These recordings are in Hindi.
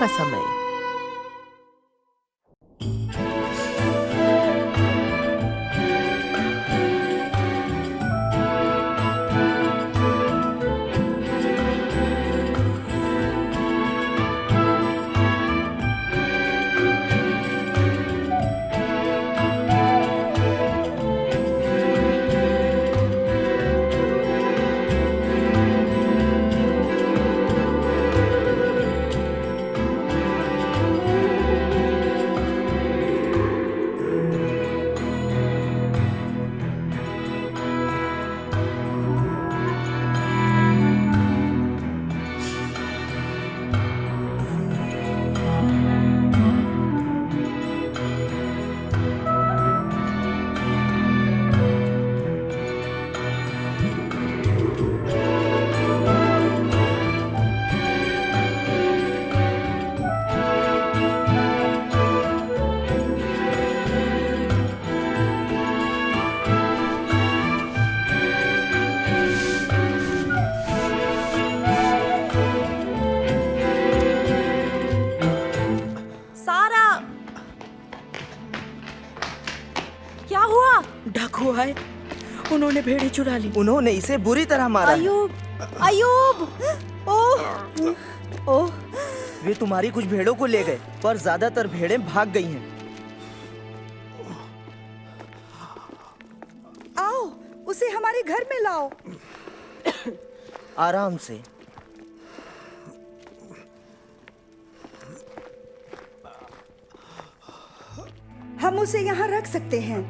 का समय। क्या हुआ? डाकू आए, उन्होंने भेड़ी चुरा ली। उन्होंने इसे बुरी तरह मारा। अयूब, अयूब! ओह, ओह! वे तुम्हारी कुछ भेड़ों को ले गए, पर ज्यादातर भेड़ें भाग गई हैं। आओ, उसे हमारे घर में लाओ। आराम से। हम उसे यहाँ रख सकते हैं।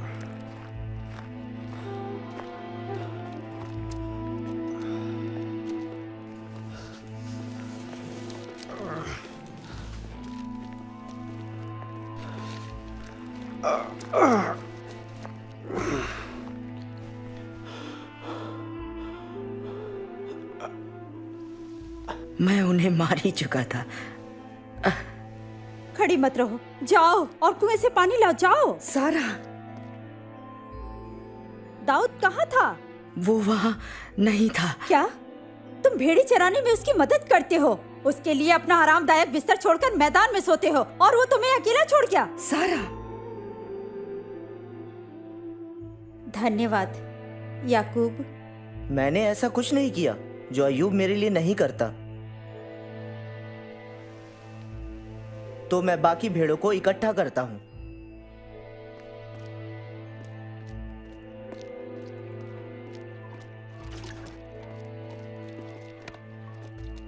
मैं उन्हें मार ही चुका था। खड़ी मत रहो, जाओ और कुएं से पानी लाओ, जाओ। सारा, दाऊद कहाँ था? वो वहाँ नहीं था। क्या तुम भेड़ी चराने में उसकी मदद करते हो? उसके लिए अपना आरामदायक बिस्तर छोड़कर मैदान में सोते हो और वो तुम्हें अकेला छोड़ गया। सारा। धन्यवाद याकूब। मैंने ऐसा कुछ नहीं किया जो अयूब मेरे लिए नहीं करता। तो मैं बाकी भेड़ों को इकट्ठा करता हूँ।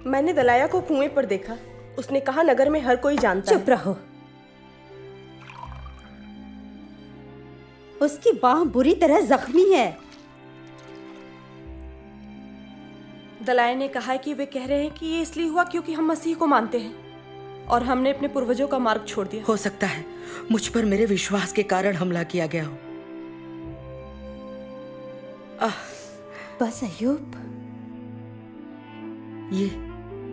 मैंने दलाया को कुएं पर देखा। उसने कहा नगर में हर कोई जानता है। चुप रहो। उसकी बाह बुरी तरह जख्मी है। दलाया ने कहा है कि वे कह रहे हैं कि ये इसलिए हुआ क्योंकि हम मसीह को मानते हैं और हमने अपने पूर्वजों का मार्ग छोड़ दिया। हो सकता है मुझ पर मेरे विश्वास के कारण हमला किया गया हो। बस अयूब,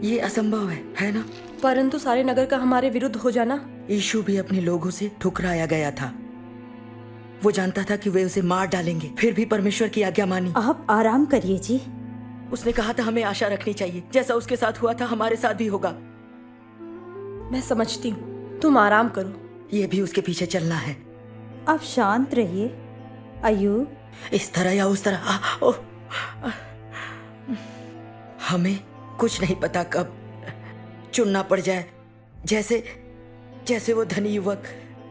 ये असंभव है ना? परंतु सारे नगर का हमारे विरुद्ध हो जाना। यीशु भी अपने लोगों से ठुकराया गया था। वो जानता था कि वे उसे मार डालेंगे, फिर भी परमेश्वर की आज्ञा मानी। आप आराम करिए जी। उसने कहा था हमें आशा रखनी चाहिए, जैसा उसके साथ हुआ था हमारे साथ भी होगा। मैं समझती हूँ, तुम आराम करो। ये भी उसके पीछे चलना है। आप शांत रहिए अयूब। इस तरह या उस तरह हमें कुछ नहीं पता कब चुनना पड़ जाए, जैसे वो धनी युवक।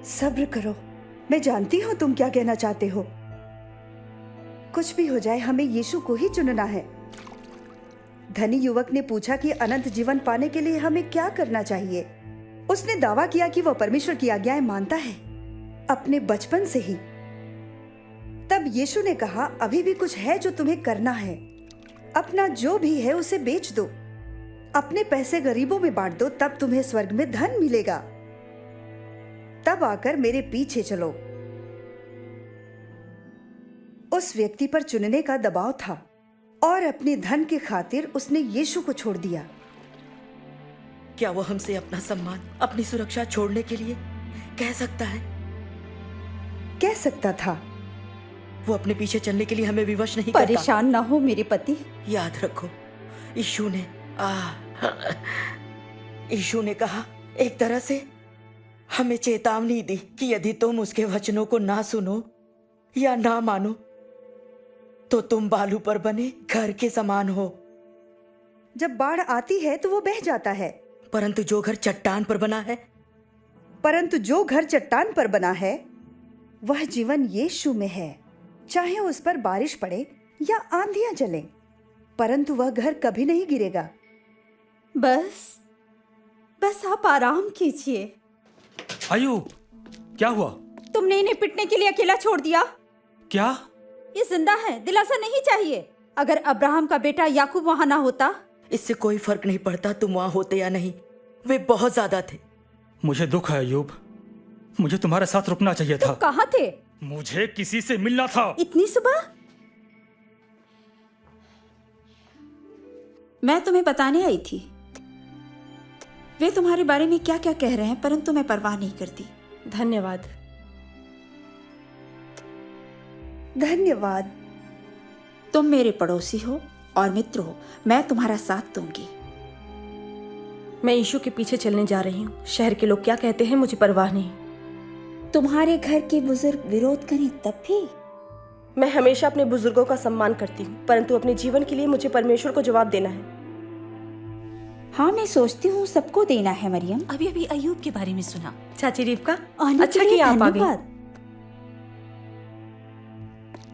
सब्र करो, मैं जानती हूँ तुम क्या कहना चाहते हो। कुछ भी हो जाए, हमें यीशु को ही चुनना है। धनी युवक ने पूछा कि अनंत जीवन पाने के लिए हमें क्या करना चाहिए। उसने दावा किया कि वह परमेश्वर की आज्ञाएं मानता है अपने बचपन से ही। तब यीशु ने कहा, अभी भी कुछ है जो तुम्हें करना है। अपना जो भी है उसे बेच दो, अपने पैसे गरीबों में बांट दो, तब तुम्हें स्वर्ग में धन मिलेगा। तब आकर मेरे पीछे चलो। उस व्यक्ति पर चुनने का दबाव था और अपने धन के खातिर उसने यीशु को छोड़ दिया। क्या वो हमसे अपना सम्मान, अपनी सुरक्षा छोड़ने के लिए कह सकता है? कह सकता था। वो अपने पीछे चलने के लिए हमें विवश नहीं करता। परेशान ना हो मेरे पति। याद रखो, यीशु ने कहा, एक तरह से हमें चेतावनी दी कि यदि तुम उसके वचनों को ना सुनो या ना मानो तो तुम बालू पर बने घर के समान हो। जब बाढ़ आती है तो वो बह जाता है, परंतु जो घर चट्टान पर बना है, परंतु जो घर चट्टान पर बना है वह जीवन यीशु में है। चाहे उस पर बारिश पड़े या आंधियां चलें, परंतु वह घर कभी नहीं गिरेगा। बस आप आराम कीजिए। अयूब, क्या हुआ? तुमने इन्हें पिटने के लिए अकेला छोड़ दिया। क्या? ये जिंदा है, दिलासा नहीं चाहिए। अगर अब्राहम का बेटा याकूब वहां ना होता। इससे कोई फर्क नहीं पड़ता तुम वहां होते या नहीं, वे बहुत ज्यादा थे। मुझे दुख है अयूब, मुझे तुम्हारे साथ रुकना चाहिए था। कहाँ थे? मुझे किसी से मिलना था। इतनी सुबह? मैं तुम्हें बताने आई थी। वे तुम्हारे बारे में क्या क्या कह रहे हैं, परंतु मैं परवाह नहीं करती। धन्यवाद। धन्यवाद। तुम मेरे पड़ोसी हो और मित्र हो, मैं तुम्हारा साथ दूंगी। मैं यीशु के पीछे चलने जा रही हूँ। शहर के लोग क्या कहते हैं मुझे परवाह नहीं। तुम्हारे घर के बुजुर्ग विरोध करें तब भी? मैं हमेशा अपने बुजुर्गों का सम्मान करती हूँ, परंतु अपने जीवन के लिए मुझे परमेश्वर को जवाब देना है। हाँ, मैं सोचती हूँ सबको देना है। मरियम, अभी अभी अयूब के बारे में सुना। चाची रिवका, आने अच्छा के लिए किया आप आ गई। धन्यवाद।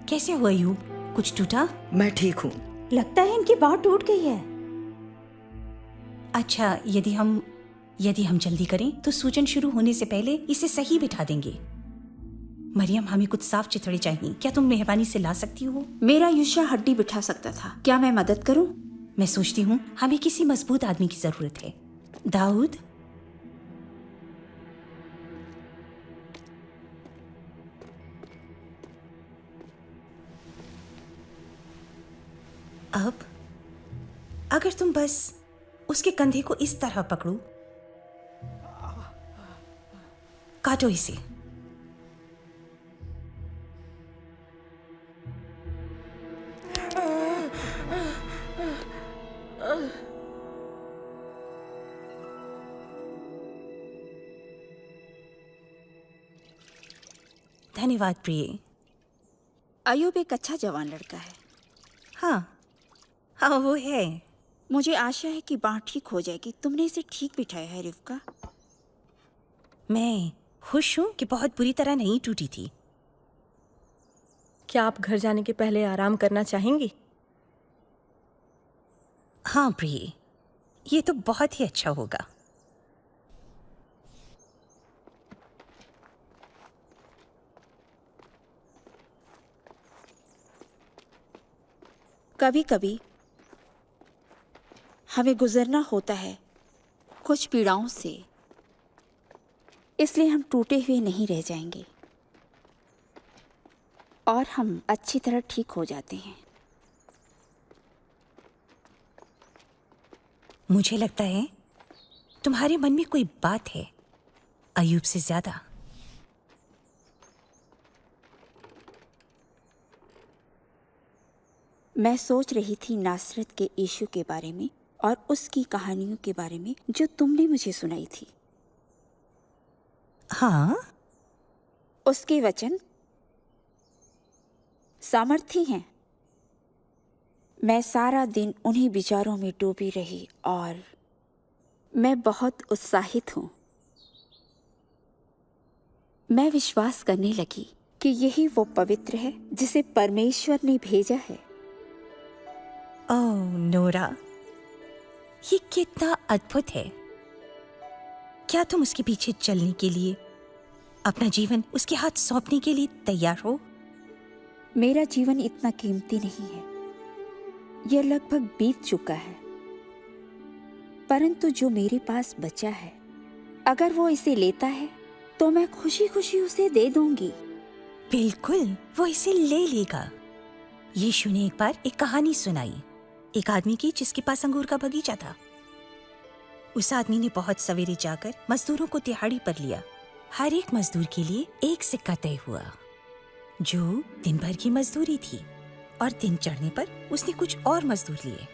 कैसे हुआ अयूब? कुछ टूटा? मैं ठीक हूँ। लगता है इनकी बात टूट गई है। अच्छा, यदि हम जल्दी करें तो सूजन शुरू होने से पहले इसे सही बिठा देंगे। मरियम, हमें कुछ साफ चिथड़े चाहिए। क्या तुम मेहरबानी से ला सकती हो? मेरा युष्या हड्डी बिठा सकता था, क्या मैं मदद करूं? मैं सोचती हूँ हमें किसी मजबूत आदमी की जरूरत है। दाऊद, अब अगर तुम बस उसके कंधे को इस तरह पकड़ो, काटो इसे। धन्यवाद प्रिय। अयूब एक अच्छा जवान लड़का है। हाँ, वो है। मुझे आशा है कि बाँह ठीक हो जाएगी। तुमने इसे ठीक बिठाया है रिवका। मैं खुश हूँ कि बहुत बुरी तरह नहीं टूटी थी। क्या आप घर जाने के पहले आराम करना चाहेंगी? हाँ प्रिय, ये तो बहुत ही अच्छा होगा। कभी कभी हमें गुजरना होता है कुछ पीड़ाओं से, इसलिए हम टूटे हुए नहीं रह जाएंगे और हम अच्छी तरह ठीक हो जाते हैं। मुझे लगता है तुम्हारे मन में कोई बात है अयूब से ज्यादा। मैं सोच रही थी नासरत के यीशु के बारे में और उसकी कहानियों के बारे में जो तुमने मुझे सुनाई थी। हाँ, उसके वचन सामर्थी हैं। मैं सारा दिन उन्हीं विचारों में डूबी रही और मैं बहुत उत्साहित हूँ। मैं विश्वास करने लगी कि यही वो पवित्र है जिसे परमेश्वर ने भेजा है। ओह नोरा, ये कितना अद्भुत है। क्या तुम उसके पीछे चलने के लिए, अपना जीवन उसके हाथ सौंपने के लिए तैयार हो? मेरा जीवन इतना कीमती नहीं है, यह लगभग बीत चुका है, परंतु जो मेरे पास बचा है, अगर वो इसे लेता है तो मैं खुशी खुशी उसे दे दूंगी। बिल्कुल, वो इसे ले लेगा। यीशु ने एक बार एक कहानी सुनाई, एक आदमी की जिसके पास अंगूर का बगीचा था। उस आदमी ने बहुत सवेरे जाकर मजदूरों को दिहाड़ी पर लिया। हर एक मजदूर के लिए एक सिक्का तय हुआ जो दिन भर की मजदूरी थी, और दिन चढ़ने पर उसने कुछ और मजदूर लिए।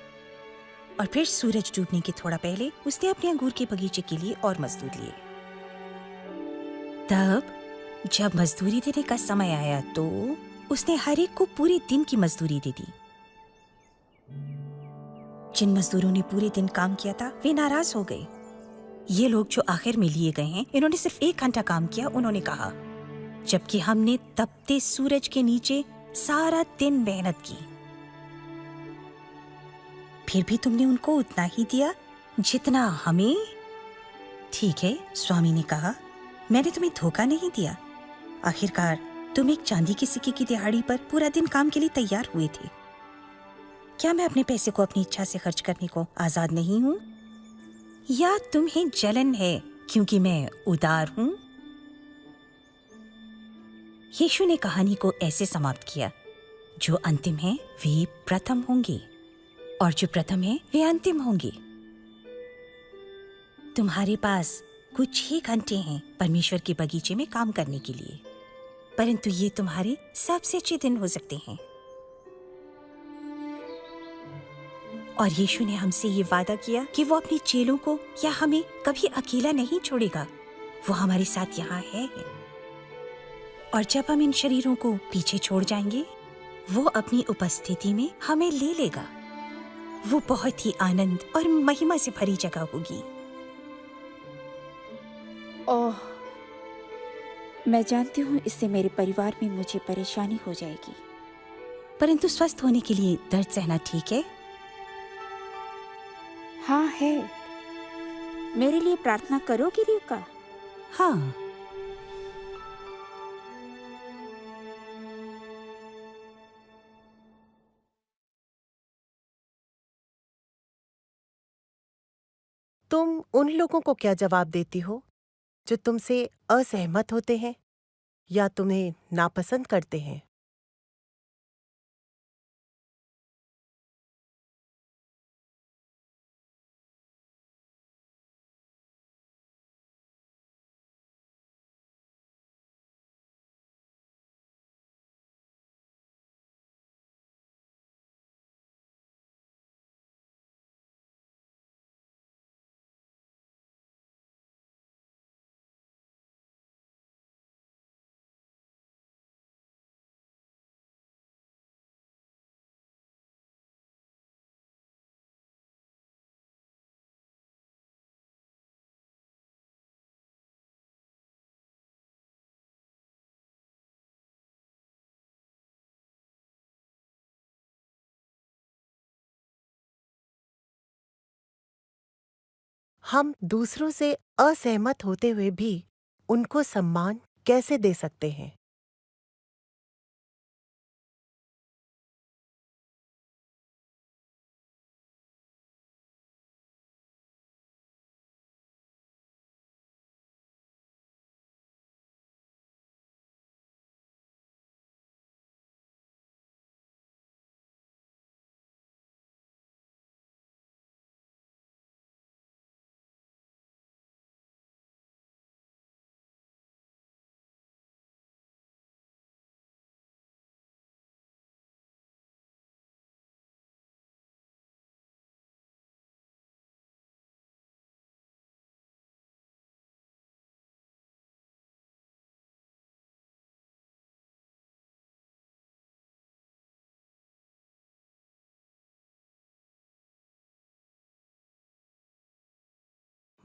और फिर सूरज डूबने के थोड़ा पहले उसने अपने अंगूर के बगीचे के लिए और मजदूर लिए। तब जब मजदूरी देने का समय आया तो उसने हर एक को पूरे दिन की मजदूरी दे दी। जिन मजदूरों ने पूरे दिन काम किया था वे नाराज हो गए। ये लोग जो आखिर में लिए गए हैं, इन्होंने सिर्फ 1 घंटा काम किया, उन्होंने कहा, जबकि हमने तपते सूरज के नीचे सारा दिन मेहनत की। फिर भी तुमने उनको उतना ही दिया जितना हमें। ठीक है, स्वामी ने कहा, मैंने तुम्हें धोखा नहीं दिया। आखिरकार तुम एक चांदी के सिक्के की दिहाड़ी पर पूरा दिन काम के लिए तैयार हुए थे। क्या मैं अपने पैसे को अपनी इच्छा से खर्च करने को आजाद नहीं हूं? या तुम्हें जलन है क्योंकि मैं उदार हूं? यीशु ने कहानी को ऐसे समाप्त किया, जो अंतिम है वे प्रथम होंगे और जो प्रथम है वे अंतिम होंगे। तुम्हारे पास कुछ ही घंटे हैं परमेश्वर के बगीचे में काम करने के लिए, परंतु ये तुम्हारे सबसे अच्छे दिन हो सकते हैं। और यीशु ने हमसे ये वादा किया कि वो अपने चेलों को या हमें कभी अकेला नहीं छोड़ेगा। वो हमारे साथ यहाँ है। और जब हम इन शरीरों को पीछे छोड़ जाएंगे, वो अपनी उपस्थिति में हमें ले लेगा। वो बहुत ही आनंद और महिमा से भरी जगह होगी। ओह, मैं जानती हूँ इससे मेरे परिवार में मुझे परेशानी हो जाएगी। परंतु स्वस्थ होने के लिए दर्द सहना ठीक है। हाँ है। मेरे लिए प्रार्थना करोगी रिवका? हाँ, तुम उन लोगों को क्या जवाब देती हो जो तुमसे असहमत होते हैं या तुम्हें नापसंद करते हैं? हम दूसरों से असहमत होते हुए भी उनको सम्मान कैसे दे सकते हैं?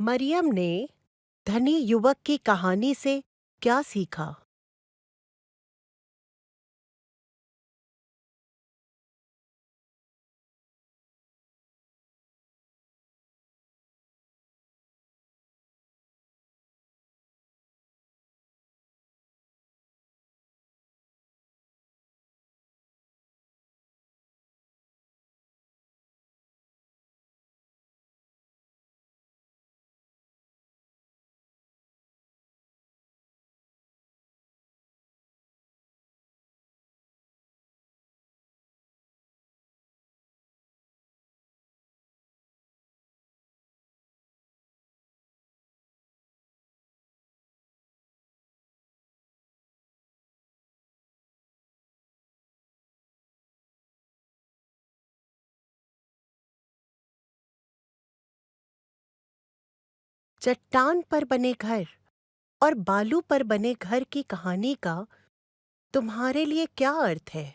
मरियम ने धनी युवक की कहानी से क्या सीखा? चट्टान पर बने घर और बालू पर बने घर की कहानी का तुम्हारे लिए क्या अर्थ है?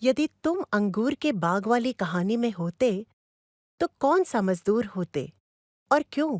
यदि तुम अंगूर के बाग वाली कहानी में होते तो कौन सा मजदूर होते और क्यों?